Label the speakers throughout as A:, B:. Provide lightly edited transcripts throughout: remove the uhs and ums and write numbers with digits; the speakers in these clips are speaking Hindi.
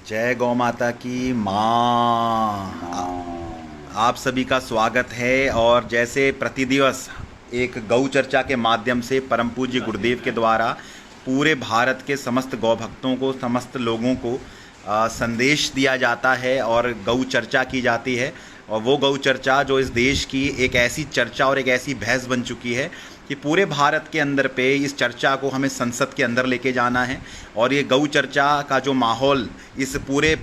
A: जय गौ माता की माँ। आप सभी का स्वागत है। और जैसे प्रतिदिवस एक गौ चर्चा के माध्यम से परम पूज्य गुरुदेव के द्वारा पूरे भारत के समस्त गौ भक्तों को, समस्त लोगों को संदेश दिया जाता है और गौ चर्चा की जाती है। और वो गौ चर्चा जो इस देश की एक ऐसी चर्चा और एक ऐसी बहस बन चुकी है कि पूरे भारत के अंदर पे इस चर्चा को हमें संसद के अंदर लेके जाना है। और ये गौ चर्चा का जो माहौल, इस पूरे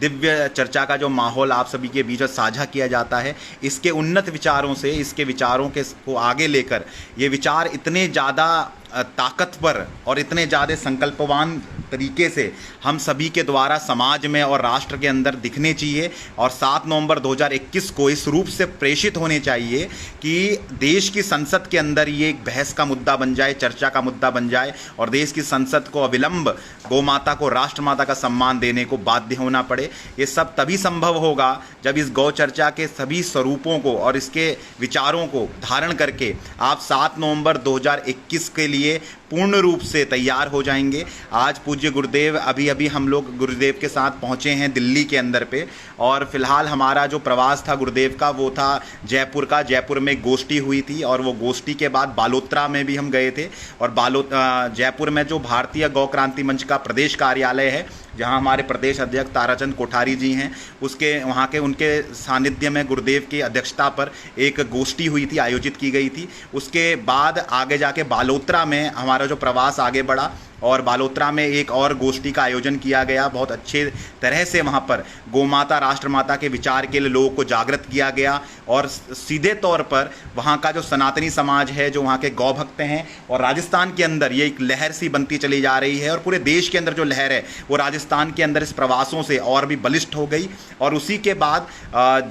A: दिव्य चर्चा का जो माहौल आप सभी के बीच में साझा किया जाता है, इसके उन्नत विचारों से, इसके विचारों के को आगे लेकर ये विचार इतने ज़्यादा ताकतवर और इतने ज़्यादा संकल्पवान तरीके से हम सभी के द्वारा समाज में और राष्ट्र के अंदर दिखने चाहिए। और 7 नवंबर 2021 को इस रूप से प्रेषित होने चाहिए कि देश की संसद के अंदर ये एक बहस का मुद्दा बन जाए, चर्चा का मुद्दा बन जाए और देश की संसद को अविलंब गौ माता को, राष्ट्र माता का सम्मान देने को बाध्य होना पड़े। ये सब तभी संभव होगा जब इस गौ चर्चा के सभी स्वरूपों को और इसके विचारों को धारण करके आप 7 नवंबर 2021 के लिए पूर्ण रूप से तैयार हो जाएंगे। आज पूज्य गुरुदेव, अभी अभी हम लोग गुरुदेव के साथ पहुंचे हैं दिल्ली के अंदर पे। और फिलहाल हमारा जो प्रवास था गुरुदेव का, वो था जयपुर का। जयपुर में एक गोष्ठी हुई थी और वो गोष्ठी के बाद बालोतरा में भी हम गए थे। और जयपुर में जो भारतीय गौ क्रांति मंच का प्रदेश कार्यालय है, जहां हमारे प्रदेश अध्यक्ष ताराचंद कोठारी जी हैं, उसके वहां के उनके सानिध्य में गुरुदेव की अध्यक्षता पर एक गोष्ठी हुई थी, आयोजित की गई थी। उसके बाद आगे जाके बालोतरा में हमारा जो प्रवास आगे बढ़ा और बालोतरा में एक और गोष्ठी का आयोजन किया गया। बहुत अच्छे तरह से वहाँ पर गौ माता, राष्ट्र माता के विचार के लिए लोगों को जागृत किया गया। और सीधे तौर पर वहाँ का जो सनातनी समाज है, जो वहाँ के गौ भक्त हैं, और राजस्थान के अंदर ये एक लहर सी बनती चली जा रही है। और पूरे देश के अंदर जो लहर है वो राजस्थान के अंदर इस प्रवासों से और भी बलिष्ठ हो गई। और उसी के बाद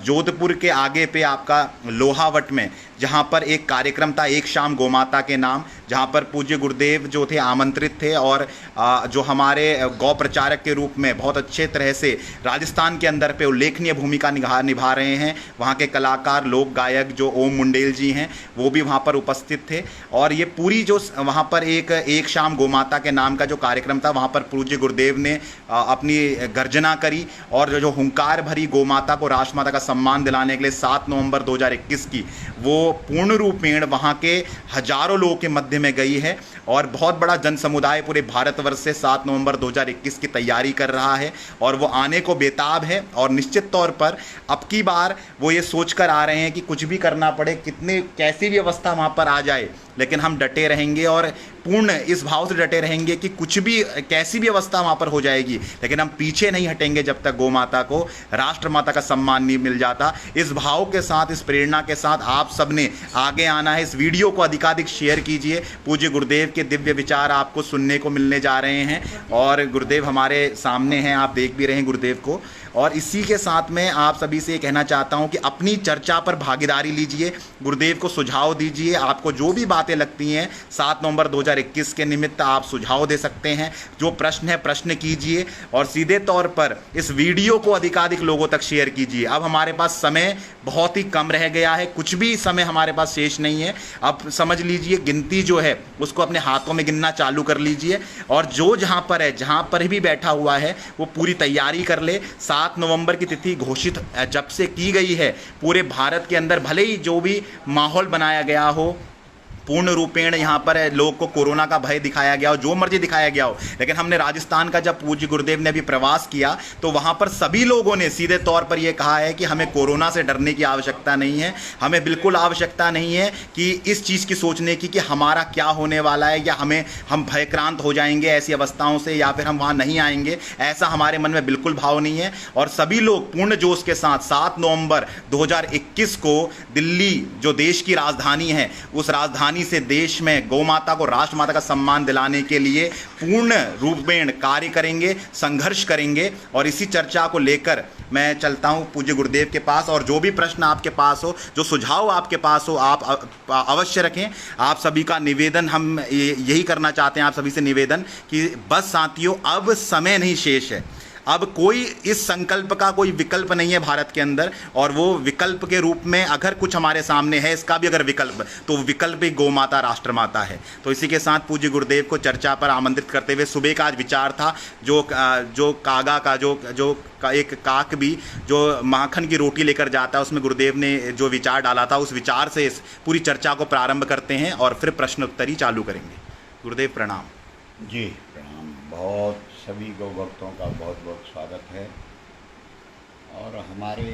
A: जोधपुर के आगे पे आपका लोहावट में, जहाँ पर एक कार्यक्रम था एक शाम गौ माता के नाम, जहाँ पर पूज्य गुरुदेव जो थे आमंत्रित थे और जो हमारे गौ प्रचारक के रूप में बहुत अच्छे तरह से राजस्थान के अंदर पे उल्लेखनीय भूमिका निभा रहे हैं वहाँ के कलाकार, लोक गायक जो ओम मुंडेल जी हैं, वो भी वहाँ पर उपस्थित थे। और ये पूरी जो वहाँ पर एक शाम गौ माता के नाम का जो कार्यक्रम था, वहाँ पर पूज्य गुरुदेव ने अपनी गर्जना करी और जो हुंकार भरी गौ माता को, राष्ट्र माता का सम्मान दिलाने के लिए 7 नवंबर 2021 की वो पूर्ण रूपेण वहाँ के हजारों लोगों के मध्य में गई है। और बहुत बड़ा जन समुदाय पूरे भारतवर्ष से 7 नवंबर 2021 की तैयारी कर रहा है और वो आने को बेताब है। और निश्चित तौर पर अब की बार वो ये सोच कर आ रहे हैं कि कुछ भी करना पड़े, कितने कैसी भी अवस्था वहाँ पर आ जाए, लेकिन हम डटे रहेंगे और पूर्ण इस भाव से डटे रहेंगे कि कुछ भी, कैसी भी अवस्था वहाँ पर हो जाएगी, लेकिन हम पीछे नहीं हटेंगे जब तक गौ माता को, राष्ट्र माता का सम्मान नहीं मिल जाता। इस भाव के साथ, इस प्रेरणा के साथ आप सबने आगे आना है। इस वीडियो को अधिकाधिक शेयर कीजिए। पूज्य गुरुदेव के दिव्य विचार आपको सुनने को मिलने जा रहे हैं और गुरुदेव हमारे सामने हैं, आप देख भी रहे हैं गुरुदेव को। और इसी के साथ में आप सभी से कहना चाहता हूं कि अपनी चर्चा पर भागीदारी लीजिए, गुरुदेव को सुझाव दीजिए। आपको जो भी बातें लगती हैं 7 नवंबर 2021 के निमित्त आप सुझाव दे सकते हैं। जो प्रश्न है प्रश्न कीजिए और सीधे तौर पर इस वीडियो को अधिकाधिक लोगों तक शेयर कीजिए। अब हमारे पास समय बहुत ही कम रह गया है, कुछ भी समय हमारे पास शेष नहीं है। अब समझ लीजिए, गिनती जो है उसको अपने हाथों में गिनना चालू कर लीजिए और जो जहाँ पर है, जहाँ पर भी बैठा हुआ है, वो पूरी तैयारी कर ले। 7 नवंबर की तिथि घोषित जब से की गई है पूरे भारत के अंदर, भले ही जो भी माहौल बनाया गया हो, पूर्ण रूपेण यहाँ पर लोग को कोरोना का भय दिखाया गया हो, जो मर्जी दिखाया गया हो, लेकिन हमने राजस्थान का जब पूज्य गुरुदेव ने अभी प्रवास किया तो वहाँ पर सभी लोगों ने सीधे तौर पर यह कहा है कि हमें कोरोना से डरने की आवश्यकता नहीं है। हमें बिल्कुल आवश्यकता नहीं है कि इस चीज़ की सोचने की कि हमारा क्या होने वाला है या हम भयक्रांत हो जाएंगे ऐसी अवस्थाओं से या फिर हम वहाँ नहीं आएंगे, ऐसा हमारे मन में बिल्कुल भाव नहीं है। और सभी लोग पूर्ण जोश के साथ 7 नवंबर 2021 को दिल्ली, जो देश की राजधानी है, उस राजधानी से देश में गौ माता को, राष्ट्र माता का सम्मान दिलाने के लिए पूर्ण रूपेण कार्य करेंगे, संघर्ष करेंगे। और इसी चर्चा को लेकर मैं चलता हूं पूज्य गुरुदेव के पास। और जो भी प्रश्न आपके पास हो, जो सुझाव आपके पास हो, आप अवश्य रखें। आप सभी का निवेदन, हम यही करना चाहते हैं आप सभी से निवेदन कि बस साथियों, अब समय नहीं शेष है। अब कोई इस संकल्प का कोई विकल्प नहीं है भारत के अंदर, और वो विकल्प के रूप में अगर कुछ हमारे सामने है, इसका भी अगर विकल्प, तो विकल्प ही गौ माता, राष्ट्र माता है। तो इसी के साथ पूज्य गुरुदेव को चर्चा पर आमंत्रित करते हुए सुबह का आज विचार था, जो कागा का जो एक काक भी जो माखन की रोटी लेकर जाता है, उसमें गुरुदेव ने जो विचार डाला था, उस विचार से इस पूरी चर्चा को प्रारंभ करते हैं और फिर प्रश्नोत्तरी चालू करेंगे। गुरुदेव प्रणाम।
B: जी प्रणाम। बहुत सभी गौ भक्तों का बहुत बहुत स्वागत है। और हमारे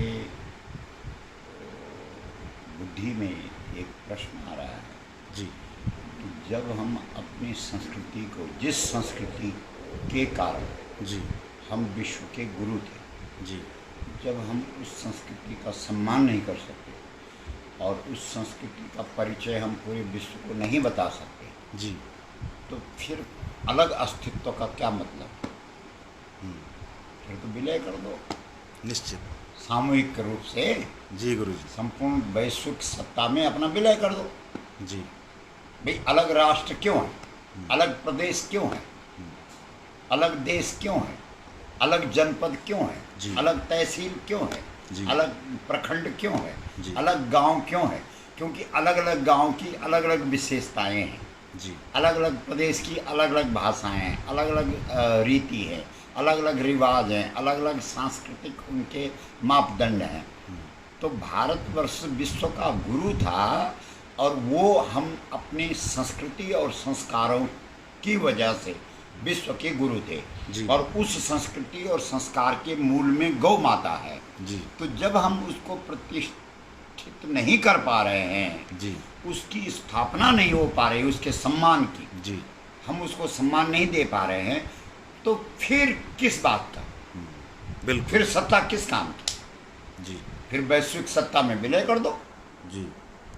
B: बुद्धि में एक प्रश्न आ रहा है
A: जी
B: कि जब हम अपनी संस्कृति को, जिस संस्कृति के कारण
A: जी
B: हम विश्व के गुरु थे,
A: जी,
B: जब हम उस संस्कृति का सम्मान नहीं कर सकते और उस संस्कृति का परिचय हम पूरे विश्व को नहीं बता सकते
A: जी,
B: तो फिर अलग अस्तित्व का क्या मतलब? फिर तो विलय कर दो
A: निश्चित,
B: सामूहिक रूप से।
A: जी गुरु जी,
B: संपूर्ण वैश्विक सत्ता में अपना विलय कर दो।
A: जी,
B: भाई अलग राष्ट्र क्यों है, अलग प्रदेश क्यों है, अलग देश क्यों है, अलग जनपद क्यों
A: जी।
B: है, अलग तहसील क्यों है,
A: जी।
B: अलग प्रखंड क्यों है,
A: जी।
B: अलग गांव क्यों है? क्योंकि अलग अलग गांव की अलग अलग विशेषताएं हैं,
A: जी,
B: अलग अलग प्रदेश की अलग अलग भाषाएं हैं, अलग अलग रीति है, अलग अलग रिवाज हैं, अलग अलग सांस्कृतिक उनके मापदंड हैं। तो भारतवर्ष विश्व का गुरु था और वो हम अपनी संस्कृति और संस्कारों की वजह से विश्व के गुरु थे।
A: जी।
B: और उस संस्कृति और संस्कार के मूल में गौ माता है।
A: जी,
B: तो जब हम उसको प्रतिष्ठित नहीं कर पा रहे हैं,
A: जी,
B: उसकी स्थापना नहीं हो पा रही, उसके सम्मान की
A: जी,
B: हम उसको सम्मान नहीं दे पा रहे हैं, तो फिर किस बात का,
A: बिल्कुल,
B: फिर सत्ता किस काम की?
A: जी,
B: फिर वैश्विक सत्ता में विलय कर दो।
A: जी,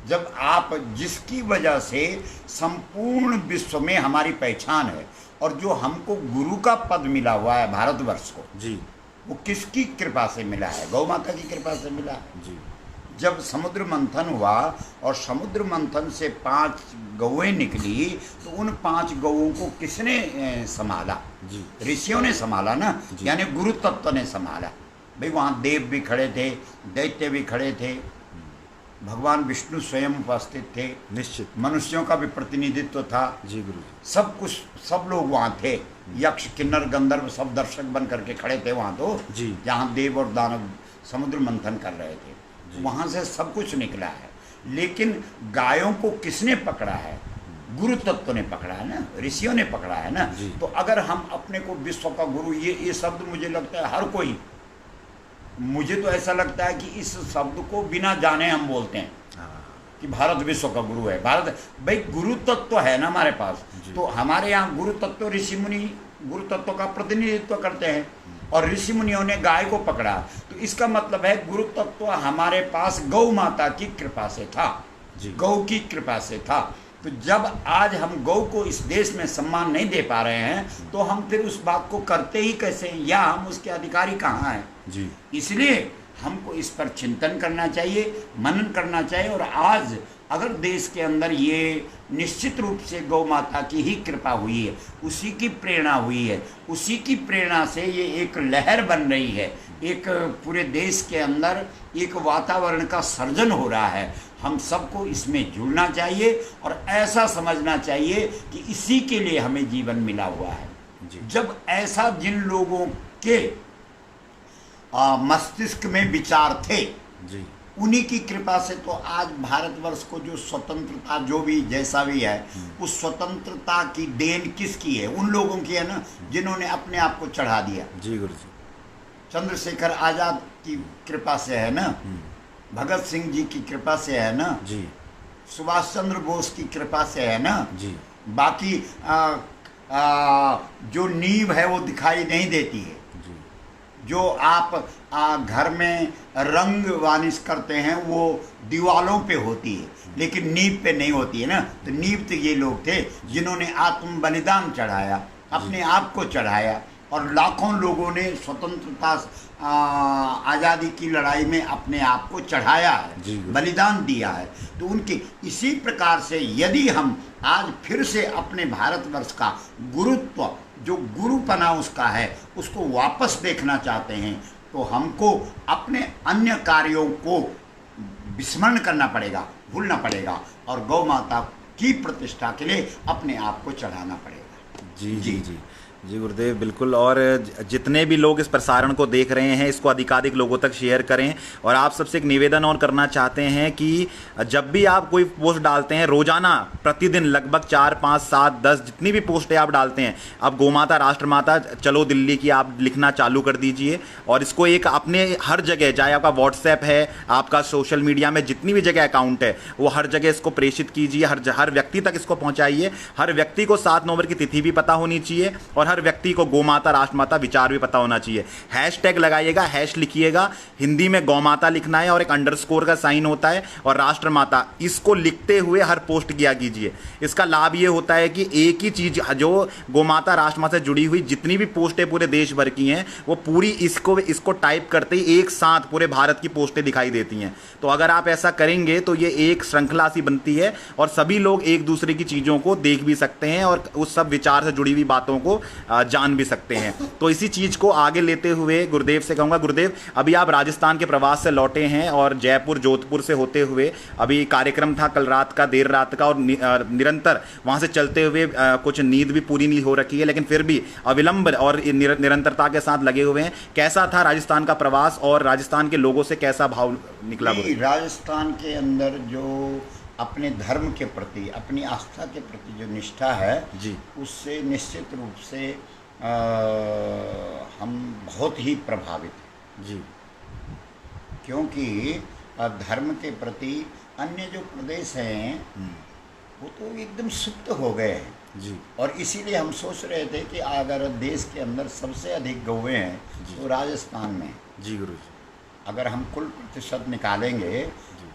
B: जब आप जिसकी वजह से संपूर्ण विश्व में हमारी पहचान है और जो हमको गुरु का पद मिला हुआ है भारतवर्ष को,
A: जी,
B: वो किसकी कृपा से मिला है? गौ माता की कृपा से मिला है।
A: जी,
B: जब समुद्र मंथन हुआ और समुद्र मंथन से 5 गौएं निकली, तो उन 5 गौओं को किसने संभाला?
A: जी,
B: ऋषियों ने संभाला ना,
A: जी।
B: यानी गुरु तत्व ने संभाला। भाई वहाँ देव भी खड़े थे, दैत्य भी खड़े थे, भगवान विष्णु स्वयं उपस्थित थे,
A: निश्चित,
B: मनुष्यों का भी प्रतिनिधित्व था,
A: जी गुरु जी,
B: सब कुछ, सब लोग वहाँ थे। यक्ष किन्नर गंधर्व सब दर्शक बन करके खड़े थे वहाँ, तो
A: जी।
B: जहाँ देव और दानव समुद्र मंथन कर रहे थे, वहाँ से सब कुछ निकला है। लेकिन गायों को किसने पकड़ा है? गुरु तत्व ने पकड़ा है ना, ऋषियों ने पकड़ा है ना।
A: जी।
B: तो अगर हम अपने को विश्व का गुरु, ये शब्द मुझे लगता है हर कोई, मुझे तो ऐसा लगता है कि इस शब्द को बिना जाने हम बोलते हैं कि भारत विश्व का गुरु है। भारत, भाई गुरु तत्व है ना हमारे पास, तो हमारे यहाँ गुरु तत्व, ऋषि मुनि गुरु तत्व का प्रतिनिधित्व करते हैं और ऋषि मुनियों ने गाय को पकड़ा। तो इसका मतलब है गुरु तत्व हमारे पास गौ माता की कृपा से था, गौ की कृपा से था। तो जब आज हम गौ को इस देश में सम्मान नहीं दे पा रहे हैं, तो हम फिर उस बात को करते ही कैसे हैं, या हम उसके अधिकारी कहाँ हैं?
A: जी,
B: इसलिए हमको इस पर चिंतन करना चाहिए, मनन करना चाहिए। और आज अगर देश के अंदर ये निश्चित रूप से गौ माता की ही कृपा हुई है, उसी की प्रेरणा हुई है, उसी की प्रेरणा से ये एक लहर बन रही है, एक पूरे देश के अंदर एक वातावरण का सर्जन हो रहा है। हम सबको इसमें जुड़ना चाहिए और ऐसा समझना चाहिए कि इसी के लिए हमें जीवन मिला हुआ है। जब ऐसा जिन लोगों के मस्तिष्क में विचार थे,
A: जी,
B: उन्हीं की कृपा से तो आज भारतवर्ष को जो स्वतंत्रता, जो भी जैसा भी है, उस स्वतंत्रता की देन किसकी है? उन लोगों की है ना, जिन्होंने अपने आप को चढ़ा दिया।
A: जी गुरु जी,
B: चंद्रशेखर आजाद की कृपा से है ना, भगत सिंह जी की कृपा से है ना,
A: जी,
B: सुभाष चंद्र बोस की कृपा से है ना।
A: जी,
B: बाकी जो नींव है वो दिखाई नहीं देती है।
A: जी,
B: जो आप घर में रंग वानिश करते हैं वो दीवालों पे होती है, लेकिन नींव पे नहीं होती है ना। तो नींव तो ये लोग थे जिन्होंने आत्म बलिदान चढ़ाया, अपने आप को चढ़ाया, और लाखों लोगों ने स्वतंत्रता आज़ादी की लड़ाई में अपने आप को चढ़ाया है, बलिदान दिया है। तो उनके इसी प्रकार से यदि हम आज फिर से अपने भारतवर्ष का गुरुत्व जो गुरुपना उसका है उसको वापस देखना चाहते हैं, तो हमको अपने अन्य कार्यों को विस्मरण करना पड़ेगा, भूलना पड़ेगा और गौ माता की प्रतिष्ठा के लिए अपने आप को चढ़ाना पड़ेगा।
A: जी जी जी जी गुरुदेव, बिल्कुल। और जितने भी लोग इस प्रसारण को देख रहे हैं, इसको अधिकाधिक लोगों तक शेयर करें। और आप सबसे एक निवेदन और करना चाहते हैं कि जब भी आप कोई पोस्ट डालते हैं, रोजाना प्रतिदिन लगभग 4, 5, 7, 10 जितनी भी पोस्टें आप डालते हैं, अब गोमाता, राष्ट्रमाता, चलो दिल्ली की आप लिखना चालू कर दीजिए। और इसको एक अपने हर जगह, चाहे आपका व्हाट्सएप है, आपका सोशल मीडिया में जितनी भी जगह अकाउंट है, वो हर जगह इसको प्रेषित कीजिए, हर व्यक्ति तक इसको पहुंचाइए। हर व्यक्ति को 7 नवंबर की तिथि भी पता होनी चाहिए और हर व्यक्ति को गोमाता, राष्ट्रमाता विचार भी पता होना चाहिए। हैशटैग लगाइएगा, हैश लिखिएगा, हिंदी में गौमाता लिखना है और एक अंडरस्कोर का साइन होता है, और राष्ट्रमाता, इसको लिखते हुए हर पोस्ट किया कीजिए। इसका लाभ ये होता है कि एक ही चीज, जो गोमाता, राष्ट्रमाता से जुड़ी हुई जितनी भी पोस्टें पूरे देश भर की हैं, वो पूरी इसको टाइप करते ही एक साथ पूरे भारत की पोस्टें दिखाई देती हैं। तो अगर आप ऐसा करेंगे तो ये एक श्रृंखला सी बनती है और सभी लोग एक दूसरे की चीजों को देख भी सकते हैं और उस सब विचार से जुड़ी हुई बातों को जान भी सकते हैं। तो इसी चीज को आगे लेते हुए गुरुदेव से कहूंगा, गुरुदेव अभी आप राजस्थान के प्रवास से लौटे हैं और जयपुर, जोधपुर से होते हुए अभी कार्यक्रम था कल रात का, देर रात का, और निरंतर वहां से चलते हुए कुछ नींद भी पूरी नहीं हो रखी है, लेकिन फिर भी अविलंब और निरंतरता के साथ लगे हुए हैं। कैसा था राजस्थान का प्रवास और राजस्थान के लोगों से कैसा भाव निकला?
B: राजस्थान के अंदर जो अपने धर्म के प्रति, अपनी आस्था के प्रति जो निष्ठा है
A: जी,
B: उससे निश्चित रूप से हम बहुत ही प्रभावित हैं
A: जी,
B: क्योंकि धर्म के प्रति अन्य जो प्रदेश हैं वो तो एकदम सुप्त हो गए हैं
A: जी,
B: और इसीलिए हम सोच रहे थे कि अगर देश के अंदर सबसे अधिक गौएं हैं तो राजस्थान में।
A: जी गुरु जी,
B: अगर हम कुल प्रतिशत निकालेंगे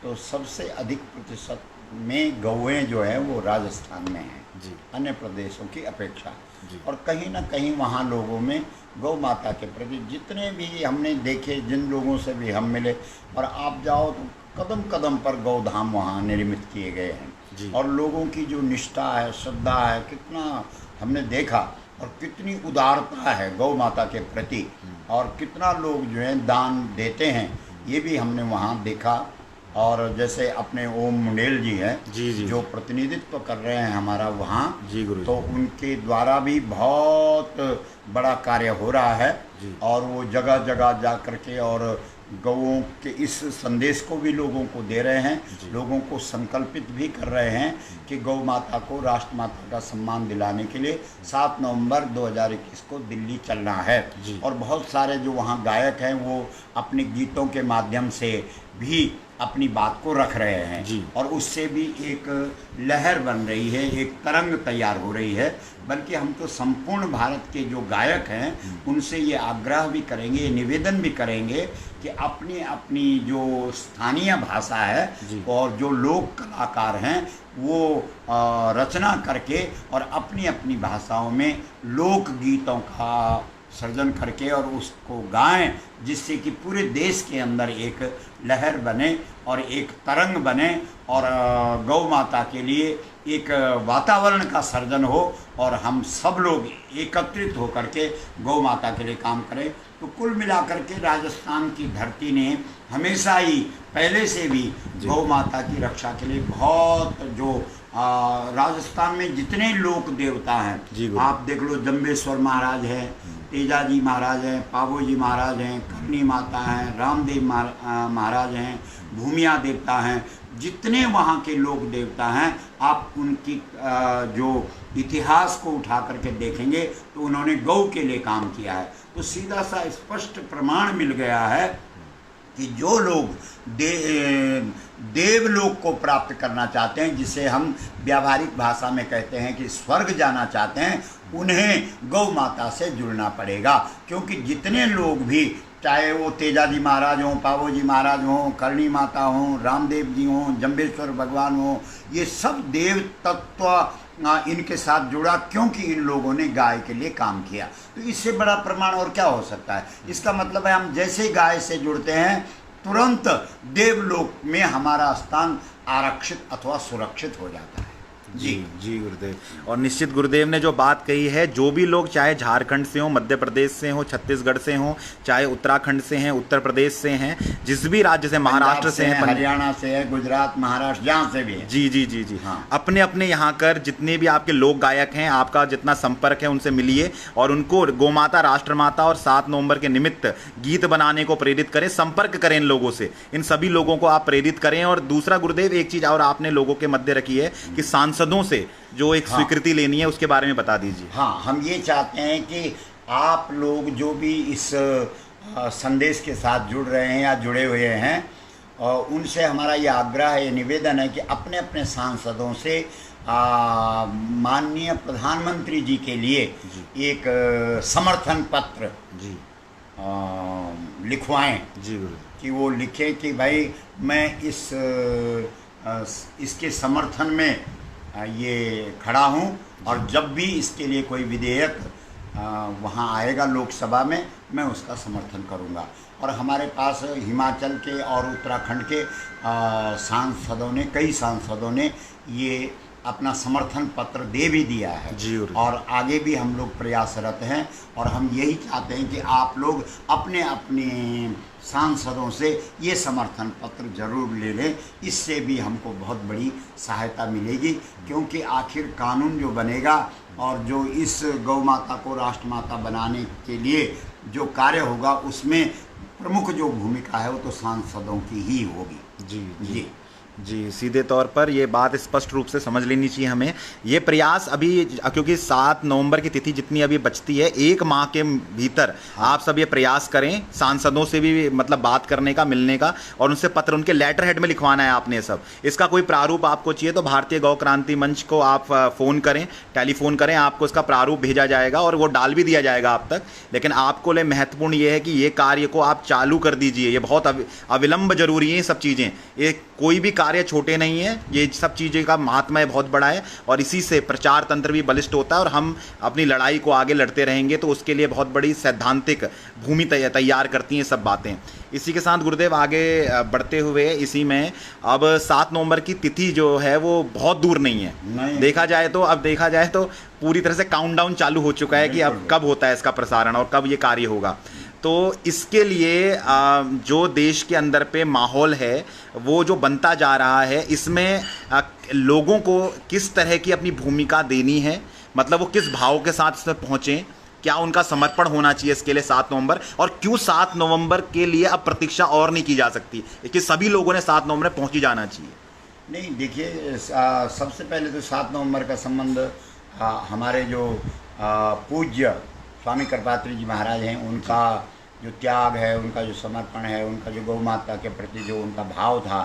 B: तो सबसे अधिक प्रतिशत में गौएं जो है वो राजस्थान में हैं
A: जी,
B: अन्य प्रदेशों की अपेक्षा।
A: जी।
B: और कहीं ना कहीं वहाँ लोगों में गौ माता के प्रति जितने भी हमने देखे, जिन लोगों से भी हम मिले, और आप जाओ तो कदम कदम पर गौधाम वहाँ निर्मित किए गए
A: जी।
B: हैं और लोगों की जो निष्ठा है, श्रद्धा है, कितना हमने देखा और कितनी उदारता है गौ माता के प्रति और कितना लोग जो है दान देते हैं, ये भी हमने वहाँ देखा। और जैसे अपने ओम मुंडेल जी हैं
A: जी, जी,
B: जो प्रतिनिधित्व कर रहे हैं हमारा वहाँ,
A: जी गुरु जी,
B: तो उनके द्वारा भी बहुत बड़ा कार्य हो रहा है
A: जी।
B: और वो जगह जगह जा कर के और गौओं के इस संदेश को भी लोगों को दे रहे हैं, लोगों को संकल्पित भी कर रहे हैं कि गौ माता को, राष्ट्रमाता का सम्मान दिलाने के लिए 7 नवंबर 2021 को दिल्ली चलना है। और बहुत सारे जो वहाँ गायक हैं वो अपने गीतों के माध्यम से भी अपनी बात को रख रहे हैं और उससे भी एक लहर बन रही है, एक तरंग तैयार हो रही है। बल्कि हम तो संपूर्ण भारत के जो गायक हैं उनसे ये आग्रह भी करेंगे, ये निवेदन भी करेंगे कि अपनी अपनी जो स्थानीय भाषा है और जो लोक कलाकार हैं वो रचना करके और अपनी अपनी भाषाओं में लोक गीतों का सर्जन करके और उसको गाएं, जिससे कि पूरे देश के अंदर एक लहर बने और एक तरंग बने और गौ माता के लिए एक वातावरण का सर्जन हो और हम सब लोग एकत्रित होकर के गौ माता के लिए काम करें। तो कुल मिलाकर के राजस्थान की धरती ने हमेशा ही पहले से भी गौ माता की रक्षा के लिए बहुत जो राजस्थान में जितने लोक देवता हैं, आप देख लो, जम्बेश्वर महाराज है, तेजाजी महाराज हैं, पावो जी महाराज हैं, करनी माता हैं, रामदेव महाराज हैं, भूमिया देवता हैं, जितने वहाँ के लोक देवता हैं, आप उनकी जो इतिहास को उठा करके देखेंगे तो उन्होंने गौ के लिए काम किया है। तो सीधा सा स्पष्ट प्रमाण मिल गया है कि जो लोग देवलोक को प्राप्त करना चाहते हैं, जिसे हम व्यावहारिक भाषा में कहते हैं कि स्वर्ग जाना चाहते हैं, उन्हें गौ माता से जुड़ना पड़ेगा। क्योंकि जितने लोग भी, चाहे वो तेजाजी महाराज हों, पावो जी महाराज हों, करणी माता हों, रामदेव जी हों, जम्बेश्वर भगवान हों, ये सब देव तत्व इनके साथ जुड़ा क्योंकि इन लोगों ने गाय के लिए काम किया। तो इससे बड़ा प्रमाण और क्या हो सकता है। इसका मतलब है हम जैसे गाय से जुड़ते हैं तुरंत देवलोक में हमारा स्थान आरक्षित अथवा सुरक्षित हो जाता है।
A: जी जी गुरुदेव। और निश्चित गुरुदेव ने जो बात कही है, जो भी लोग चाहे झारखंड से हो, मध्य प्रदेश से हो, छत्तीसगढ़ से हो, चाहे उत्तराखंड से हैं, उत्तर प्रदेश से हैं, जिस भी राज्य से, महाराष्ट्र से हैं,
B: हरियाणा से है, गुजरात, महाराष्ट्र, जहाँ से भी है।
A: जी जी जी जी
B: हाँ।
A: अपने अपने यहाँ कर जितने भी आपके लोक गायक हैं, आपका जितना संपर्क है उनसे मिलिए और उनको गोमाता, राष्ट्रमाता और 7 नवंबर के निमित्त गीत बनाने को प्रेरित करें। संपर्क करें इन लोगों से, इन सभी लोगों को आप प्रेरित करें। और दूसरा गुरुदेव, एक चीज और आपने लोगों के मध्य रखी है कि सांसदों से जो एक स्वीकृति लेनी है, उसके बारे में बता दीजिए।
B: हाँ, हम ये चाहते हैं कि आप लोग जो भी इस संदेश के साथ जुड़ रहे हैं या जुड़े हुए हैं, उनसे हमारा ये आग्रह है, ये निवेदन है कि अपने अपने सांसदों से माननीय प्रधानमंत्री जी के लिए एक समर्थन पत्र
A: जी
B: लिखवाएं।
A: जी गुरु।
B: कि वो लिखें कि भाई मैं इसके समर्थन में ये खड़ा हूँ, और जब भी इसके लिए कोई विधेयक वहाँ आएगा लोकसभा में, मैं उसका समर्थन करूँगा। और हमारे पास हिमाचल के और उत्तराखंड के सांसदों ने, कई सांसदों ने ये अपना समर्थन पत्र दे भी दिया है। और आगे भी हम लोग प्रयासरत हैं, और हम यही चाहते हैं कि आप लोग अपने अपने सांसदों से ये समर्थन पत्र जरूर ले लें। इससे भी हमको बहुत बड़ी सहायता मिलेगी, क्योंकि आखिर कानून जो बनेगा और जो इस गौ माता को राष्ट्रमाता बनाने के लिए जो कार्य होगा, उसमें प्रमुख जो भूमिका है वो तो सांसदों की ही होगी।
A: जी जी जी, सीधे तौर पर ये बात स्पष्ट रूप से समझ लेनी चाहिए हमें। ये प्रयास अभी, क्योंकि 7 नवंबर की तिथि जितनी अभी बचती है, 1 माह के भीतर आप सब ये प्रयास करें, सांसदों से भी मतलब बात करने का, मिलने का, और उनसे पत्र उनके लेटर हेड में लिखवाना है आपने सब। इसका कोई प्रारूप आपको चाहिए तो भारतीय गौ क्रांति मंच को आप फ़ोन करें, टेलीफोन करें, आपको इसका प्रारूप भेजा जाएगा और वो डाल भी दिया जाएगा आप तक। लेकिन आपको लिए महत्वपूर्ण ये है कि ये कार्य को आप चालू कर दीजिए। ये बहुत अविलंब जरूरी है ये सब चीज़ें। ये कोई भी कार्य छोटे नहीं है, ये सब चीज़ें का महात्मा बहुत बड़ा है, और इसी से प्रचार तंत्र भी बलिष्ठ होता है, और हम अपनी लड़ाई को आगे लड़ते रहेंगे। तो उसके लिए बहुत बड़ी सैद्धांतिक भूमि तैयार करती हैं सब बातें। इसी के साथ गुरुदेव आगे बढ़ते हुए, इसी में अब 7 नवंबर की तिथि जो है वो बहुत दूर नहीं है। देखा जाए तो, अब देखा जाए तो पूरी तरह से काउंटडाउन चालू हो चुका है कि अब कब होता है इसका प्रसारण और कब ये कार्य होगा। तो इसके लिए जो देश के अंदर पे माहौल है वो जो बनता जा रहा है, इसमें लोगों को किस तरह की अपनी भूमिका देनी है, मतलब वो किस भाव के साथ इसमें पहुँचें, क्या उनका समर्पण होना चाहिए इसके लिए 7 नवंबर, और क्यों 7 नवंबर के लिए अब प्रतीक्षा और नहीं की जा सकती कि सभी लोगों ने 7 नवंबर पहुँच ही जाना चाहिए?
B: नहीं, देखिए, सबसे पहले तो 7 नवंबर का संबंध हमारे जो पूज्य स्वामी कृपात्री जी महाराज हैं, उनका जो त्याग है, उनका जो समर्पण है, उनका जो गौ माता के प्रति जो उनका भाव था,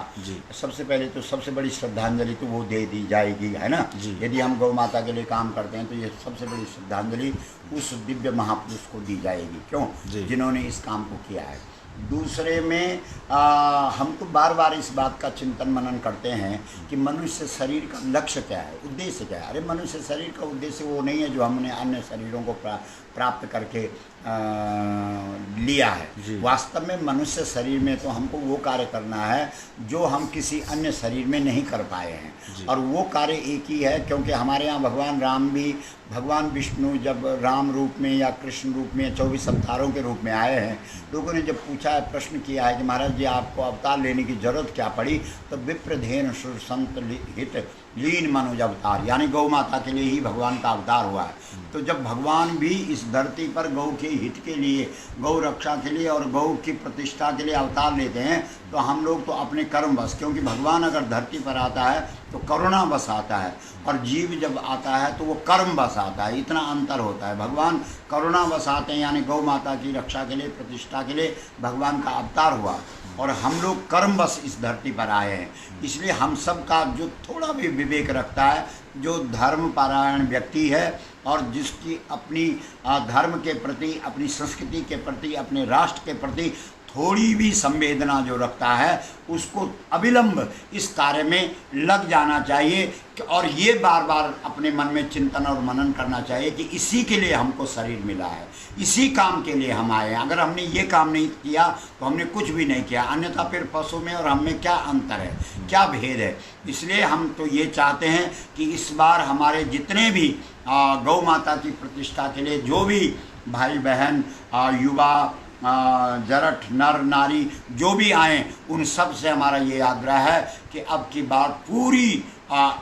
B: सबसे पहले तो सबसे बड़ी श्रद्धांजलि तो वो दे दी जाएगी, है ना। यदि हम गौ माता के लिए काम करते हैं तो ये सबसे बड़ी श्रद्धांजलि उस दिव्य महापुरुष को दी जाएगी, क्यों, जिन्होंने इस काम को किया है। दूसरे में हम तो बार बार इस बात का चिंतन मनन करते हैं कि मनुष्य शरीर का लक्ष्य क्या है, उद्देश्य क्या है। अरे मनुष्य शरीर का उद्देश्य वो नहीं है जो हमने अन्य शरीरों को प्राप्त करके लिया है। वास्तव में मनुष्य शरीर में तो हमको वो कार्य करना है जो हम किसी अन्य शरीर में नहीं कर पाए हैं, और वो कार्य एक ही है। क्योंकि हमारे यहाँ भगवान राम भी, भगवान विष्णु जब राम रूप में या कृष्ण रूप में 24 अवतारों के रूप में आए हैं, लोगों ने जब पूछा है, प्रश्न किया है कि महाराज जी आपको अवतार लेने की जरूरत क्या पड़ी, तो विप्रधेन सुर संत हित लीन मनुज अवतार, यानी गौ माता के लिए ही भगवान का अवतार हुआ है। तो जब भगवान भी इस धरती पर गौ के हित के लिए, गौ रक्षा के लिए और गौ की प्रतिष्ठा के लिए अवतार लेते हैं, तो हम लोग तो अपने कर्म बस, क्योंकि भगवान अगर धरती पर आता है तो करुणा बस आता है, और जीव जब आता है तो वो कर्म बस आता है। इतना अंतर होता है। भगवान करुणा बस आते हैं, यानी गौ माता की रक्षा के लिए, प्रतिष्ठा के लिए भगवान का अवतार हुआ, और हम लोग कर्म बस इस धरती पर आए हैं। इसलिए हम सब का जो थोड़ा भी विवेक रखता है, जो धर्मपरायण व्यक्ति है और जिसकी अपनी धर्म के प्रति, अपनी संस्कृति के प्रति, अपने राष्ट्र के प्रति थोड़ी भी संवेदना जो रखता है उसको अविलंब इस कार्य में लग जाना चाहिए और ये बार बार अपने मन में चिंतन और मनन करना चाहिए कि इसी के लिए हमको शरीर मिला है, इसी काम के लिए हम आए हैं। अगर हमने ये काम नहीं किया तो हमने कुछ भी नहीं किया, अन्यथा फिर पशु में और हम में क्या अंतर है, क्या भेद है। इसलिए हम तो ये चाहते हैं कि इस बार हमारे जितने भी गौ माता की प्रतिष्ठा के लिए जो भी भाई बहन, युवा, जरठ, नर नारी जो भी आए, उन सब से हमारा ये आग्रह है कि अब की बार पूरी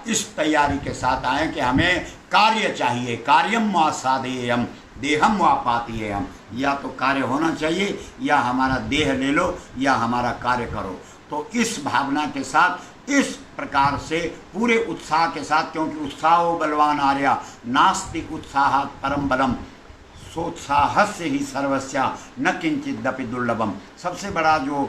B: इस तैयारी के साथ आए कि हमें कार्य चाहिए। कार्यम व साधेयम देहम व पातीयम, या तो कार्य होना चाहिए या हमारा देह ले लो या हमारा कार्य करो। तो इस भावना के साथ, इस प्रकार से पूरे उत्साह के साथ, क्योंकि उत्साहो बलवान आर्या नास्ति उत्साहात् परम बलम, सोत्साह से ही सर्वस्या न किंचिदपि दुर्लभम। सबसे बड़ा जो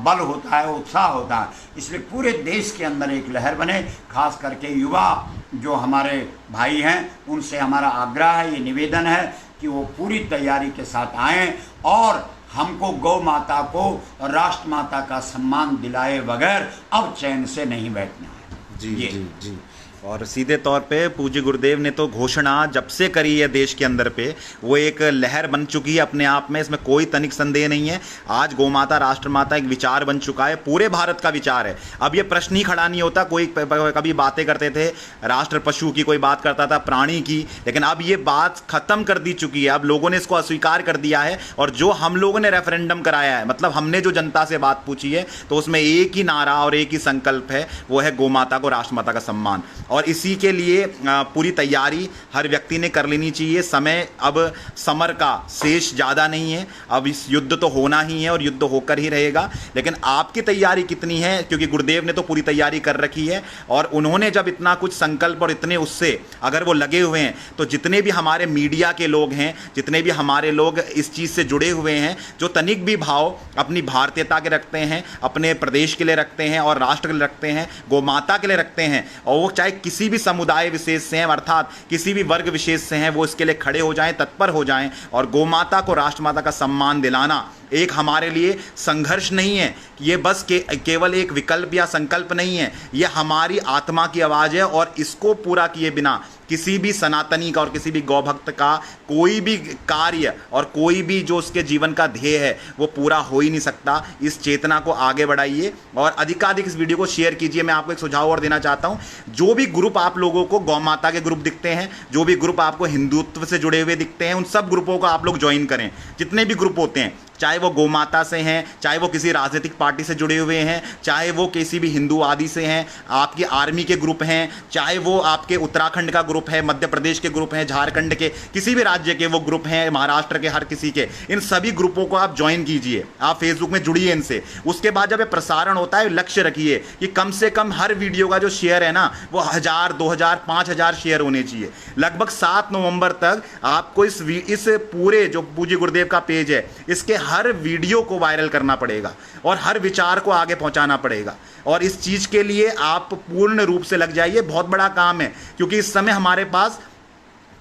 B: बल होता है उत्साह होता है। इसलिए पूरे देश के अंदर एक लहर बने, खास करके युवा जो हमारे भाई हैं उनसे हमारा आग्रह है, ये निवेदन है कि वो पूरी तैयारी के साथ आएं और हमको गौ माता को, राष्ट्र माता का सम्मान दिलाए बगैर अब चैन से नहीं बैठना है।
A: जी जी जी। और सीधे तौर पे पूज्य गुरुदेव ने तो घोषणा जब से करी है देश के अंदर पे, वो एक लहर बन चुकी है अपने आप में, इसमें कोई तनिक संदेह नहीं है। आज गौ माता राष्ट्र माता एक विचार बन चुका है, पूरे भारत का विचार है। अब ये प्रश्न ही खड़ा नहीं होता। कोई कभी बातें करते थे राष्ट्र पशु की, कोई बात करता था प्राणी की, लेकिन अब ये बात खत्म कर दी चुकी है। अब लोगों ने इसको अस्वीकार कर दिया है। और जो हम लोगों ने रेफरेंडम कराया है, मतलब हमने जो जनता से बात पूछी है, तो उसमें एक ही नारा और एक ही संकल्प है, वो है गौ माता को, राष्ट्र माता का सम्मान। और इसी के लिए पूरी तैयारी हर व्यक्ति ने कर लेनी चाहिए। समय अब समर का शेष ज़्यादा नहीं है, अब इस युद्ध तो होना ही है और युद्ध होकर ही रहेगा। लेकिन आपकी तैयारी कितनी है, क्योंकि गुरुदेव ने तो पूरी तैयारी कर रखी है। और उन्होंने जब इतना कुछ संकल्प और इतने उससे अगर वो लगे हुए हैं, तो जितने भी हमारे मीडिया के लोग हैं, जितने भी हमारे लोग इस चीज़ से जुड़े हुए हैं, जो तनिक भी भाव अपनी भारतीयता के रखते हैं, अपने प्रदेश के लिए रखते हैं और राष्ट्र के लिए रखते हैं, गौ माता के लिए रखते हैं, और वो चाहे किसी भी समुदाय विशेष से हैं, अर्थात किसी भी वर्ग विशेष से हैं, वो इसके लिए खड़े हो जाएं, तत्पर हो जाएं। और गौ माता को, राष्ट्र माता का सम्मान दिलाना एक हमारे लिए संघर्ष नहीं है, ये बस केवल एक विकल्प या संकल्प नहीं है, ये हमारी आत्मा की आवाज़ है। और इसको पूरा किए बिना किसी भी सनातनी का और किसी भी गौ भक्त का कोई भी कार्य और कोई भी जो उसके जीवन का ध्येय है वो पूरा हो ही नहीं सकता। इस चेतना को आगे बढ़ाइए और अधिकाधिक इस वीडियो को शेयर कीजिए। मैं आपको एक सुझाव और देना चाहता हूँ, जो भी ग्रुप आप लोगों को गौ माता के ग्रुप दिखते हैं, जो भी ग्रुप आपको हिंदुत्व से जुड़े हुए दिखते हैं, उन सब ग्रुपों को आप लोग ज्वाइन करें। जितने भी ग्रुप होते हैं, चाहे वो गौ माता से हैं, चाहे वो किसी राजनीतिक पार्टी से जुड़े हुए हैं, चाहे वो किसी भी हिंदूवादी से हैं, आपकी आर्मी के ग्रुप हैं, चाहे वो आपके उत्तराखंड का ग्रुप है, मध्य प्रदेश के ग्रुप हैं, झारखंड के किसी भी राज्य के वो ग्रुप हैं, महाराष्ट्र के हर किसी के, इन सभी ग्रुपों को आप ज्वाइन कीजिए, आप फेसबुक में जुड़िए इनसे। उसके बाद जब ये प्रसारण होता है, लक्ष्य रखिए कि कम से कम हर वीडियो का जो शेयर है ना, वो 1000, 2000, 5000 शेयर होने चाहिए। लगभग 7 नवंबर तक आपको इस पूरे जो पूज्य गुरुदेव का पेज है, इसके हर वीडियो को वायरल करना पड़ेगा और हर विचार को आगे पहुंचाना पड़ेगा। और इस चीज के लिए आप पूर्ण रूप से लग जाइए। बहुत बड़ा काम है, क्योंकि इस समय हमारे पास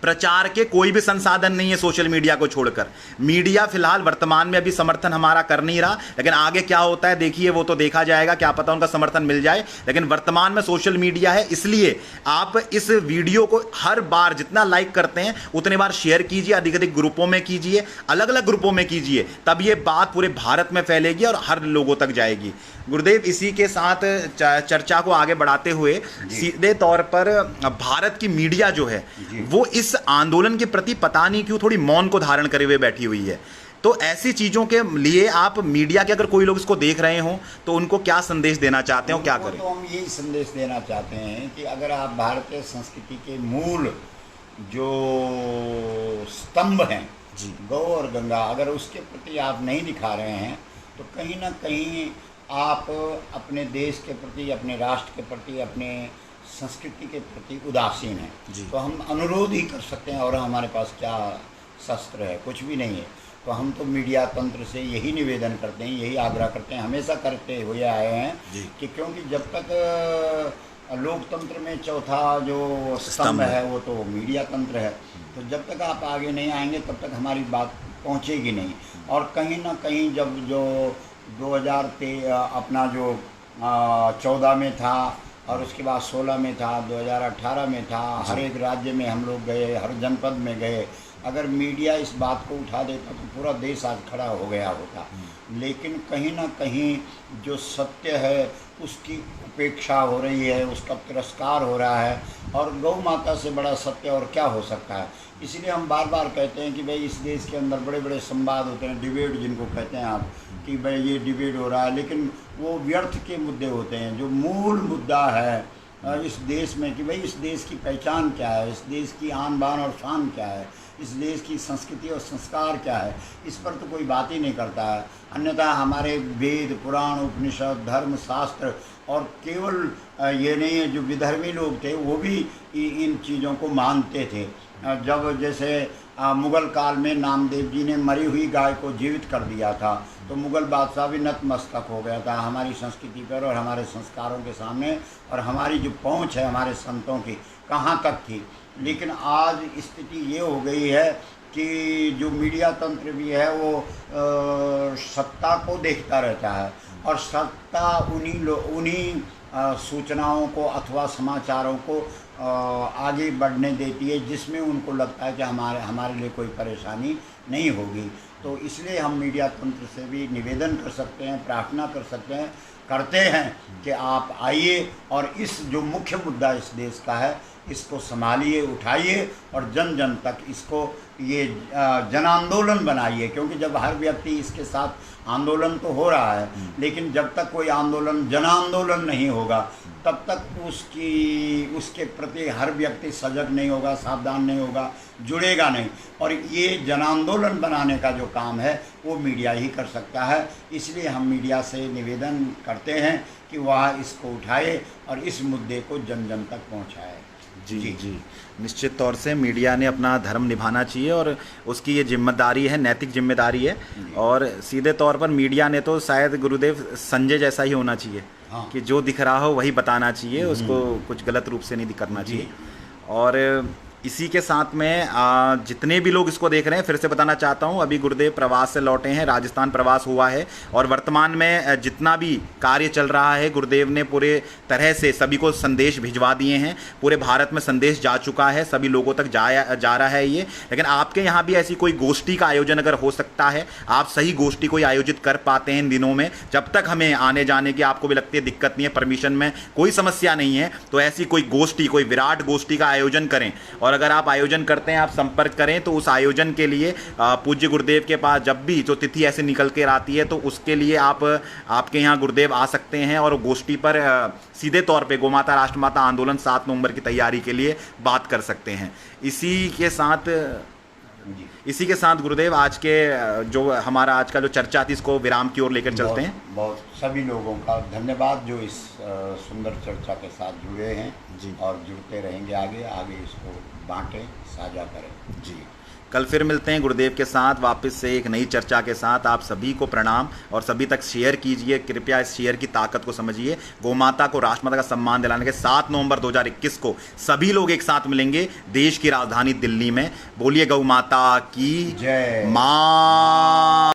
A: प्रचार के कोई भी संसाधन नहीं है सोशल मीडिया को छोड़कर। मीडिया फिलहाल वर्तमान में अभी समर्थन हमारा कर नहीं रहा, लेकिन आगे क्या होता है देखिए, वो तो देखा जाएगा, क्या पता उनका समर्थन मिल जाए। लेकिन वर्तमान में सोशल मीडिया है, इसलिए आप इस वीडियो को हर बार जितना लाइक करते हैं उतने बार शेयर कीजिए, अधिक अधिक ग्रुपों में कीजिए, अलग अलग ग्रुपों में कीजिए, तब ये बात पूरे भारत में फैलेगी और हर लोगों तक जाएगी। गुरुदेव, इसी के साथ चर्चा को आगे बढ़ाते हुए सीधे तौर पर भारत की मीडिया जो है वो इस आंदोलन के प्रति पता नहीं क्यों थोड़ी मौन को धारण करे हुए बैठी हुई है। तो ऐसी चीज़ों के लिए आप मीडिया के अगर कोई लोग इसको देख रहे हो तो उनको क्या संदेश देना चाहते हो, क्या करें?
B: तो हम यही संदेश देना चाहते हैं कि अगर आप भारतीय संस्कृति के मूल जो स्तंभ हैं जी, गौ और गंगा, अगर उसके प्रति आप नहीं दिखा रहे हैं तो कहीं ना कहीं आप अपने देश के प्रति, अपने राष्ट्र के प्रति, अपने संस्कृति के प्रति उदासीन हैं। तो हम अनुरोध ही कर सकते हैं, और हमारे पास क्या शस्त्र है, कुछ भी नहीं है। तो हम तो मीडिया तंत्र से यही निवेदन करते हैं, यही आग्रह करते हैं, हमेशा करते हुए आए हैं कि क्योंकि जब तक लोकतंत्र में चौथा जो स्तंभ है वो तो मीडिया तंत्र है, तो जब तक आप आगे नहीं आएंगे तब तक हमारी बात पहुंचेगी नहीं। और कहीं ना कहीं जब जो 2013 अपना जो 14 में था और उसके बाद 16 में था, 2018 में था, हर एक राज्य में हम लोग गए, हर जनपद में गए। अगर मीडिया इस बात को उठा देता तो पूरा देश आज खड़ा हो गया होता। लेकिन कहीं ना कहीं जो सत्य है उसकी उपेक्षा हो रही है, उसका तिरस्कार हो रहा है। और गौ माता से बड़ा सत्य और क्या हो सकता है। इसलिए हम बार बार कहते हैं कि भाई इस देश के अंदर बड़े बड़े संवाद होते हैं, डिबेट जिनको कहते हैं आप, कि भाई ये डिबेट हो रहा है, लेकिन वो व्यर्थ के मुद्दे होते हैं। जो मूल मुद्दा है इस देश में कि भाई इस देश की पहचान क्या है, इस देश की आन बान और शान क्या है, इस देश की संस्कृति और संस्कार क्या है, इस पर तो कोई बात ही नहीं करता है। अन्यथा हमारे वेद पुराण उपनिषद धर्म शास्त्र, और केवल ये नहीं है, जो विधर्मी लोग थे वो भी इन चीज़ों को मानते थे। जब जैसे मुग़ल काल में नामदेव जी ने मरी हुई गाय को जीवित कर दिया था तो मुग़ल बादशाह भी नतमस्तक हो गया था हमारी संस्कृति पर और हमारे संस्कारों के सामने, और हमारी जो पहुंच है हमारे संतों की कहाँ तक थी। लेकिन आज स्थिति ये हो गई है कि जो मीडिया तंत्र भी है वो सत्ता को देखता रहता है, और सत्ता उन्हीं सूचनाओं को अथवा समाचारों को आगे बढ़ने देती है जिसमें उनको लगता है कि हमारे लिए कोई परेशानी नहीं होगी। तो इसलिए हम मीडिया तंत्र से भी निवेदन कर सकते हैं, प्रार्थना कर सकते हैं, करते हैं कि आप आइए और इस जो मुख्य मुद्दा इस देश का है इसको संभालिए, उठाइए और जन जन तक इसको ये जन आंदोलन बनाइए। क्योंकि जब हर व्यक्ति इसके साथ आंदोलन तो हो रहा है, लेकिन जब तक कोई आंदोलन जन आंदोलन नहीं होगा तब तक उसके प्रति हर व्यक्ति सजग नहीं होगा, सावधान नहीं होगा, जुड़ेगा नहीं। और ये जन आंदोलन बनाने का जो काम है वो मीडिया ही कर सकता है। इसलिए हम मीडिया से निवेदन करते हैं कि वह इसको उठाए और इस मुद्दे को जन जन तक पहुँचाए।
A: जी, निश्चित तौर से मीडिया ने अपना धर्म निभाना चाहिए और उसकी ये जिम्मेदारी है, नैतिक जिम्मेदारी है। और सीधे तौर पर मीडिया ने तो शायद गुरुदेव संजय जैसा ही होना चाहिए। हाँ। कि जो दिख रहा हो वही बताना चाहिए, उसको कुछ गलत रूप से नहीं करना चाहिए। और इसी के साथ में जितने भी लोग इसको देख रहे हैं, फिर से बताना चाहता हूं, अभी गुरुदेव प्रवास से लौटे हैं, राजस्थान प्रवास हुआ है और वर्तमान में जितना भी कार्य चल रहा है गुरुदेव ने पूरे तरह से सभी को संदेश भिजवा दिए हैं। पूरे भारत में संदेश जा चुका है, सभी लोगों तक जा रहा है ये। लेकिन आपके यहाँ भी ऐसी कोई गोष्ठी का आयोजन अगर हो सकता है, आप सही गोष्ठी कोई आयोजित कर पाते हैं इन दिनों में, जब तक हमें आने जाने की आपको भी लगती है दिक्कत नहीं है, परमिशन में कोई समस्या नहीं है, तो ऐसी कोई गोष्ठी, कोई विराट गोष्ठी का आयोजन करें। और अगर आप आयोजन करते हैं, आप संपर्क करें तो उस आयोजन के लिए पूज्य गुरुदेव के पास जब भी जो तिथि ऐसे निकल कर आती है तो उसके लिए आपके यहाँ गुरुदेव आ सकते हैं और गोष्ठी पर सीधे तौर पे गोमाता राष्ट्रमाता आंदोलन 7 नवंबर की तैयारी के लिए बात कर सकते हैं। इसी के साथ गुरुदेव आज के जो हमारा आज का जो चर्चा थी इसको विराम की ओर लेकर चलते हैं।
B: बहुत सभी लोगों का धन्यवाद जो इस सुंदर चर्चा के साथ जुड़े हैं जी, और जुड़ते रहेंगे आगे इसको बांटें, साझा करें जी।
A: कल फिर मिलते हैं गुरुदेव के साथ वापस से एक नई चर्चा के साथ। आप सभी को प्रणाम और सभी तक शेयर कीजिए, कृपया इस शेयर की ताकत को समझिए। गोमाता को राष्ट्रमाता का सम्मान दिलाने के 7 नवंबर 2021 को सभी लोग एक साथ मिलेंगे देश की राजधानी दिल्ली में। बोलिए गौ माता की जय। माँ।